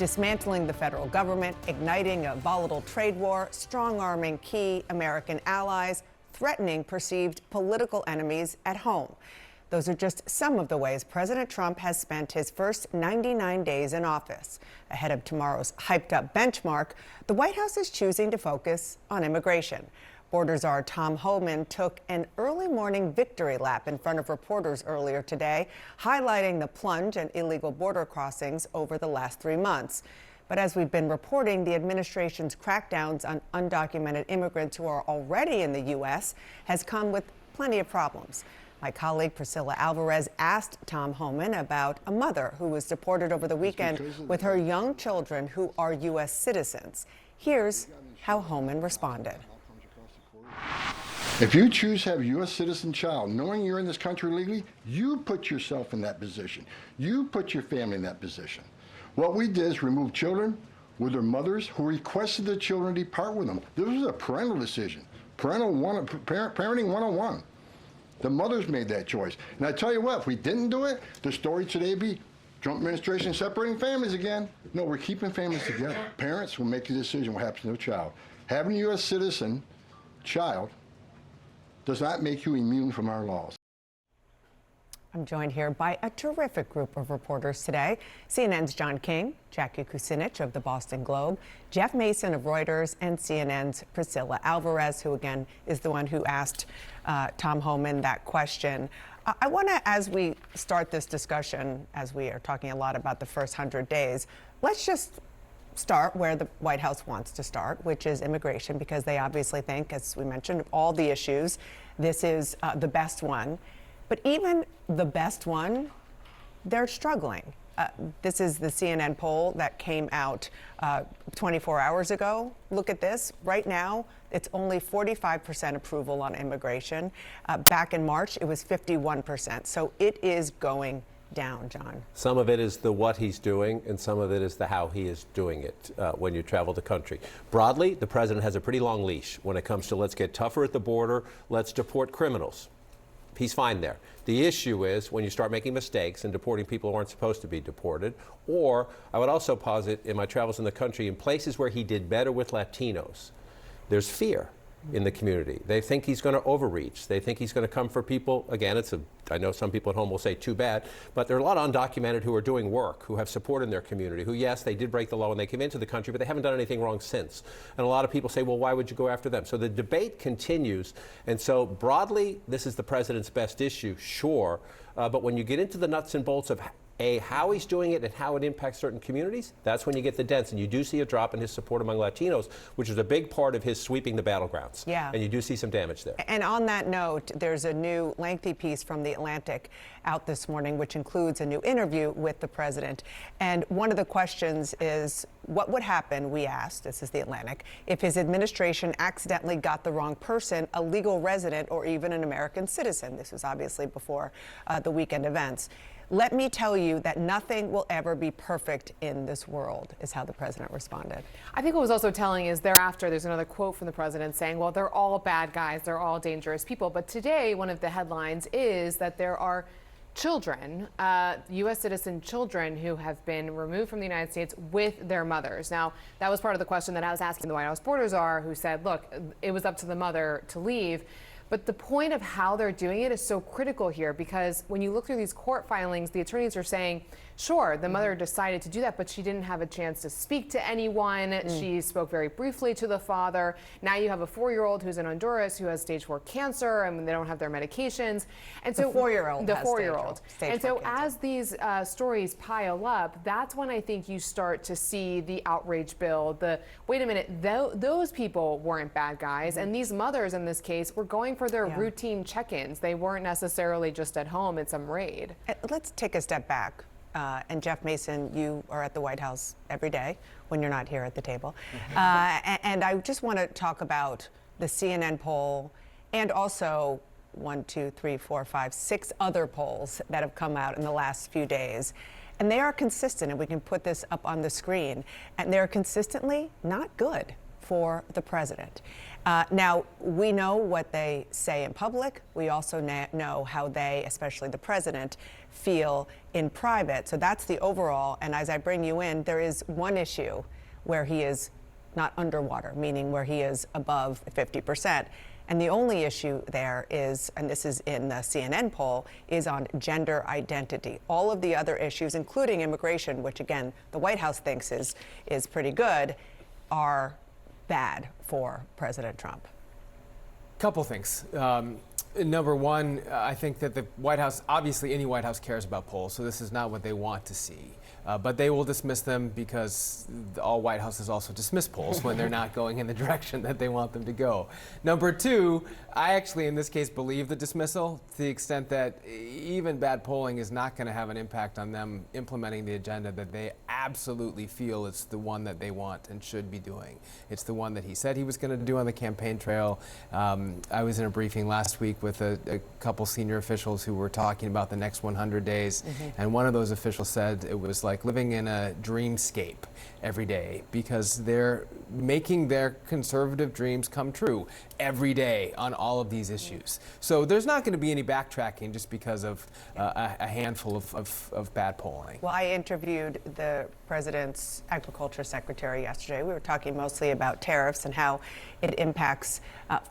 dismantling the federal government, igniting a volatile trade war, strong-arming key American allies, threatening perceived political enemies at home. Those are just some of the ways President Trump has spent his first 99 days in office. Ahead of tomorrow's hyped-up benchmark, the White House is choosing to focus on immigration. Border Czar Tom Homan took an early morning victory lap in front of reporters earlier today, highlighting the plunge in illegal border crossings over the last 3 months. But as we've been reporting, the administration's crackdowns on undocumented immigrants who are already in the U.S. has come with plenty of problems. My colleague Priscilla Alvarez asked Tom Homan about a mother who was deported over the weekend with her young children who are U.S. citizens. Here's how Homan responded. If you choose to have a U.S. citizen child, knowing you're in this country legally, you put yourself in that position. You put your family in that position. What we did is remove children with their mothers who requested the children depart with them. This was a parental decision, parenting 101. The mothers made that choice. And I tell you what, if we didn't do it, the story today would be Trump administration separating families again. No, we're keeping families together. Parents will make a decision what happens to their child. Having a U.S. citizen child does not make you immune from our laws. I'm joined here by a terrific group of reporters today. CNN's John King, Jackie Kucinich of the Boston Globe, Jeff Mason of Reuters, and CNN's Priscilla Alvarez, who again is the one who asked Tom Homan that question. I want to, as we start this discussion, as we are talking a lot about the first 100 days, let's just start where the White House wants to start, which is immigration, because they obviously think, as we mentioned, all the issues, this is the best one. But even the best one, they're struggling. This is the CNN poll that came out 24 hours ago. Look at this. Right now, it's only 45% approval on immigration. Back in March, it was 51%. So it is going down, John. Some of it is the what he's doing, and some of it is the how he is doing it when you travel the country. Broadly, the president has a pretty long leash when it comes to let's get tougher at the border, let's deport criminals. He's fine there. The issue is when you start making mistakes and deporting people who aren't supposed to be deported, or I would also posit in my travels in the country, in places where he did better with Latinos, there's fear in the community. They think he's going to overreach. They think he's going to come for people. Again, I know some people at home will say too bad, but there are a lot of undocumented who are doing work, who have support in their community, who, yes, they did break the law when they came into the country, but they haven't done anything wrong since. And a lot of people say, well, why would you go after them? So the debate continues. And so broadly, this is the president's best issue, sure. But when you get into the nuts and bolts of how he's doing it and how it impacts certain communities, that's when you get the dents. And you do see a drop in his support among Latinos, which is a big part of his sweeping the battlegrounds. Yeah. And you do see some damage there. And on that note, there's a new lengthy piece from The Atlantic out this morning, which includes a new interview with the president. And one of the questions is, what would happen, we asked, this is The Atlantic, if his administration accidentally got the wrong person, a legal resident, or even an American citizen? This was obviously before the weekend events. Let me tell you that nothing will ever be perfect in this world, is how the president responded. I think what was also telling is thereafter there's another quote from the president saying, well, they're all bad guys, they're all dangerous people. But today, one of the headlines is that there are children, U.S. citizen children who have been removed from the United States with their mothers. Now, that was part of the question that I was asking the White House border czar, who said, look, it was up to the mother to leave. But the point of how they're doing it is so critical here, because when you look through these court filings, the attorneys are saying, sure, the mother decided to do that, but she didn't have a chance to speak to anyone. She spoke very briefly to the father. Now you have a 4-year-old who's in Honduras who has stage 4 cancer, and they don't have their medications. And so the 4-year-old the 4-year-old. And so as these stories pile up, that's when I think you start to see the outrage build. Wait a minute, those people weren't bad guys, and these mothers in this case were going for their routine check-ins. They weren't necessarily just at home in some raid. Let's take a step back. And Jeff Mason, you are at the White House every day when you're not here at the table. And I just want to talk about the CNN poll and also 6 other polls that have come out in the last few days. And they are consistent, and we can put this up on the screen. And they're consistently not good for the president. Now, we know what they say in public. We also know how they, especially the president, feel in private. So that's the overall. And as I bring you in, there is one issue where he is not underwater, meaning where he is above 50%. And the only issue there is, and this is in the CNN poll, is on gender identity. All of the other issues, including immigration, which again, the White House thinks is pretty good, are bad for President Trump. Couple things. Number one, I think that the White House, obviously any White House cares about polls, so this is not what they want to see. But they will dismiss them because all White Houses also dismiss polls when they're not going in the direction that they want them to go. Number two, I actually in this case believe the dismissal to the extent that even bad polling is not going to have an impact on them implementing the agenda that they absolutely feel is the one that they want and should be doing. It's the one that he said he was going to do on the campaign trail. I was in a briefing last week with a couple senior officials who were talking about the next 100 days, and one of those officials said it was like living in a dreamscape every day because they're making their conservative dreams come true every day on all of these issues. So there's not going to be any backtracking just because of a handful of bad polling. Well, I interviewed the president's agriculture secretary yesterday. We were talking mostly about tariffs and how it impacts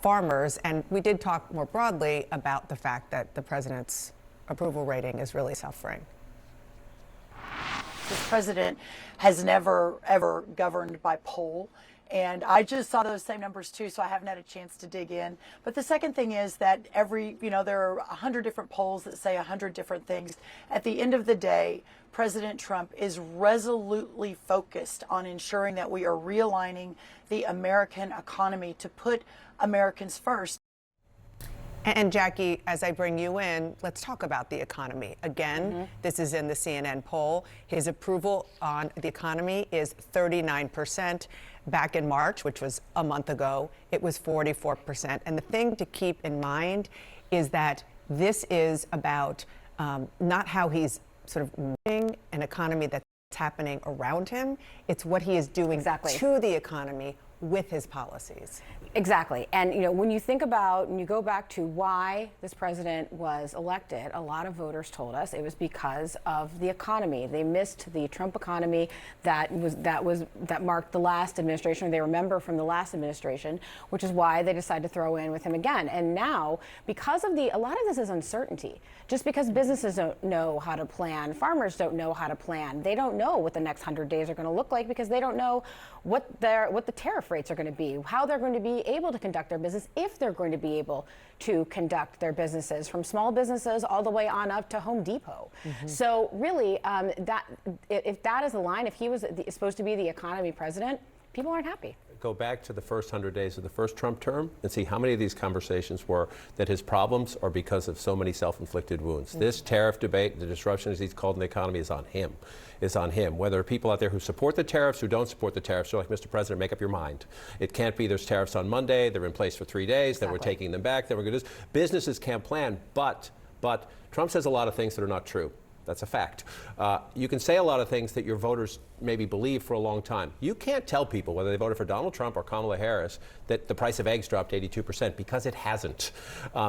farmers. And we did talk more broadly about the fact that the president's approval rating is really suffering. This president has never, ever governed by poll. And I just saw those same numbers too, so I haven't had a chance to dig in. But the second thing is that there are 100 different polls that say 100 different things. At the end of the day, President Trump is resolutely focused on ensuring that we are realigning the American economy to put Americans first. And Jackie, as I bring you in, let's talk about the economy. Again, this is in the CNN poll. His approval on the economy is 39%. Back in March, which was a month ago, it was 44%. And the thing to keep in mind is that this is about not how he's sort of running an economy that's happening around him. It's what he is doing to the economy with his policies. Exactly. And, when you think about, and you go back to why this president was elected, a lot of voters told us it was because of the economy. They missed the Trump economy that marked the last administration, or they remember from the last administration, which is why they decided to throw in with him again. And now, because of a lot of this is uncertainty. Just because businesses don't know how to plan, farmers don't know how to plan. They don't know what the next 100 days are going to look like because they don't know what the tariff rates are going to be, how they're going to be able to conduct their business, if they're going to be able to conduct their businesses, from small businesses all the way on up to Home Depot. So really, if that is the line, if he was supposed to be the economy president, people aren't happy. Go back to the first 100 days of the first Trump term and see how many of these conversations were that his problems are because of so many self-inflicted wounds. This tariff debate, the disruption as he's called in the economy, is on him. It's on him. Whether people out there who support the tariffs, who don't support the tariffs, are like, Mr. President, make up your mind. It can't be there's tariffs on Monday, they're in place for 3 days, then we're taking them back, then we're going to do this. Businesses can't plan, but Trump says a lot of things that are not true. That's a fact. You can say a lot of things that your voters maybe believe for a long time. You can't tell people whether they voted for Donald Trump or Kamala Harris that the price of eggs dropped 82% because it hasn't.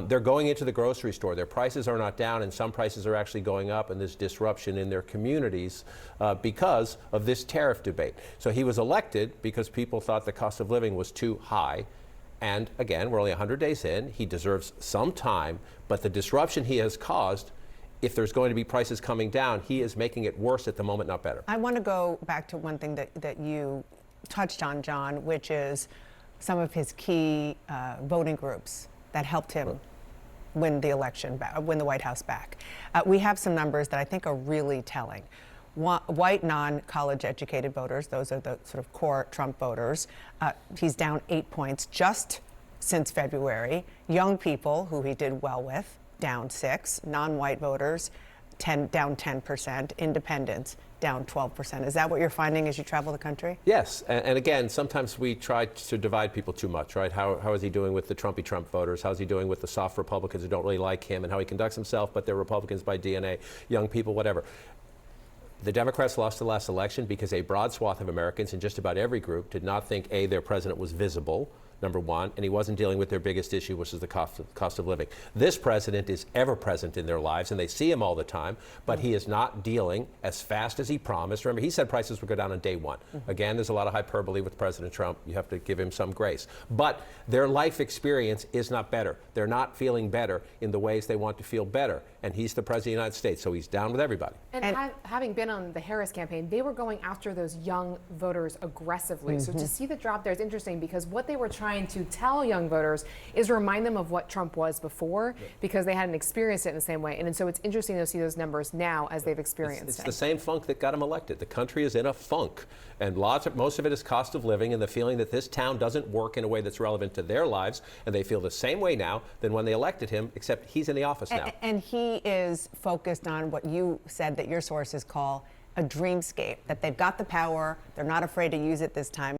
They're going into the grocery store. Their prices are not down, and some prices are actually going up, and there's disruption in their communities because of this tariff debate. So he was elected because people thought the cost of living was too high. And again, we're only 100 days in. He deserves some time, but the disruption he has caused, if there's going to be prices coming down, he is making it worse at the moment, not better. I want to go back to one thing that you touched on, John, which is some of his key voting groups that helped him win the election, win the White House back. We have some numbers that I think are really telling. White, non-college educated voters, those are the sort of core Trump voters, he's down 8 points just since February. Young people, who he did well with, down 6, non-white voters down 10%, independents down 12%. Is that what you're finding as you travel the country? Yes, and again, sometimes we try to divide people too much, right? How is he doing with the Trumpy Trump voters? How's he doing with the soft Republicans who don't really like him and how he conducts himself, but they're Republicans by DNA, young people, whatever. The Democrats lost the last election because a broad swath of Americans in just about every group did not think, A, their president was visible, number one, and he wasn't dealing with their biggest issue, which is the cost of living. This president is ever present in their lives, and they see him all the time, but he is not dealing as fast as he promised. Remember, he said prices would go down on day one. Again, there's a lot of hyperbole with President Trump. You have to give him some grace. But their life experience is not better. They're not feeling better in the ways they want to feel better, and he's the president of the United States, so he's down with everybody. And having been on the Harris campaign, they were going after those young voters aggressively. So to see the drop there is interesting because what they were trying to tell young voters is remind them of what Trump was before because they hadn't experienced it in the same way. And so it's interesting to see those numbers now as they've experienced It's it. the same funk that got him elected. The country is in a funk. And most of it is cost of living and the feeling that this town doesn't work in a way that's relevant to their lives. And they feel the same way now than when they elected him, except he's in the office now. And he is focused on what you said that your sources call a dreamscape, that they've got the power, they're not afraid to use it this time.